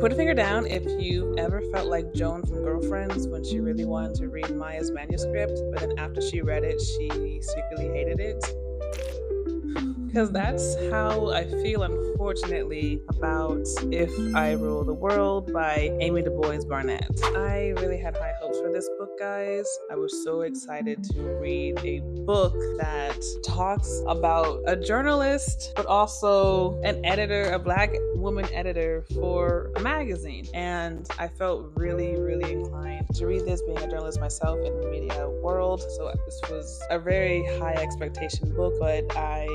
Put a finger down if you ever felt like Joan from Girlfriends when she really wanted to read Maya's manuscript, but then after she read it, she secretly hated it. Because that's how I feel, unfortunately, about If I Rule the World by Amy DuBois Barnett. I really had high hopes for this book, guys. I was so excited to read a book that talks about a journalist, but also an editor, a Black woman editor for a magazine. And I felt really, really inclined to read this, being a journalist myself in the media world. So this was a very high expectation book, but I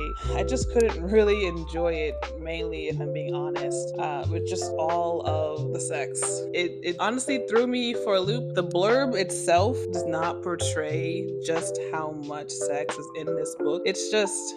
just couldn't really enjoy it, mainly, if I'm being honest, with just all of the sex. It honestly threw me for a loop. The blurb itself does not portray just how much sex is in this book. It's just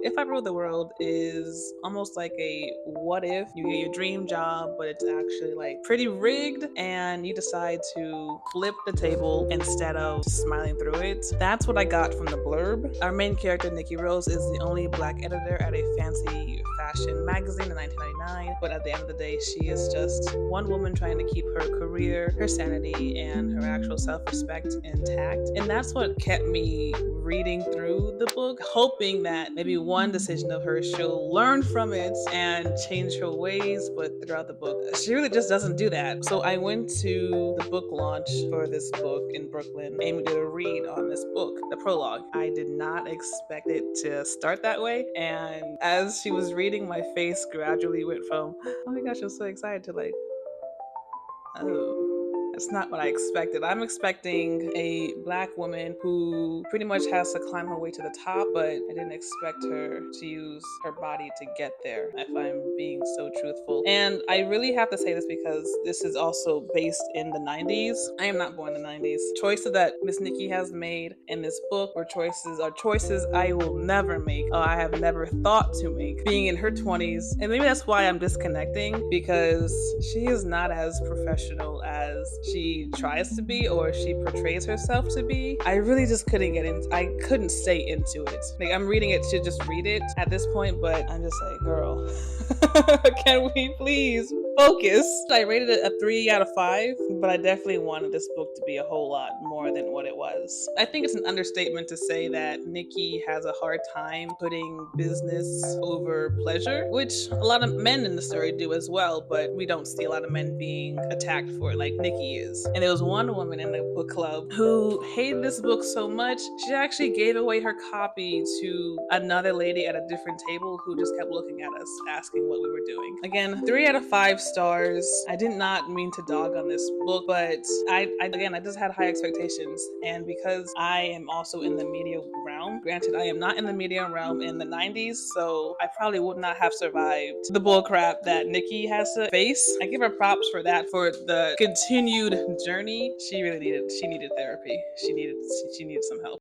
If I Rule the World is almost like a what if you get your dream job, but it's actually like pretty rigged and you decide to flip the table instead of smiling through it. That's what I got from the blurb. Our main character, Nikki Rose, is the only Black editor at a fancy fashion magazine in 1999, but at the end of the day, she is just one woman trying to keep her career, her sanity, and her actual self-respect intact. And that's what kept me reading through the book, hoping that maybe one decision of hers she'll learn from it and change her ways. But throughout the book, she really just doesn't do that. So I went to the book launch for this book in Brooklyn. Amy did a read on this book, the prologue. I did not expect it to start that way, and as she was reading, my face gradually went from, oh my gosh, I'm so excited, to like, oh, that's not what I expected. I'm expecting a Black woman who pretty much has to climb her way to the top, but I didn't expect her to use her body to get there, if I'm being so truthful. And I really have to say this because this is also based in the 90s. I am not born in the 90s. Choices that Miss Nikki has made in this book are choices I will never make, or I have never thought to make, being in her 20s. And maybe that's why I'm disconnecting, because she is not as professional as she tries to be or she portrays herself to be. I really just couldn't I couldn't stay into it. Like, I'm reading it to just read it at this point, but I'm just like, girl, can we please focus? I rated it a 3 out of 5, but I definitely wanted this book to be a whole lot more than what it was. I think it's an understatement to say that Nikki has a hard time putting business over pleasure, which a lot of men in the story do as well, but we don't see a lot of men being attacked for it like Nikki is. And there was one woman in the book club who hated this book so much, she actually gave away her copy to another lady at a different table who just kept looking at us, asking what we were doing. Again, 3 out of 5 stars. I did not mean to dog on this book, but I just had high expectations. And because I am also in the media realm, granted, I am not in the media realm in the 90s, so I probably would not have survived the bullcrap that Nikki has to face. I give her props for that, for the continued journey. She needed therapy. She needed some help.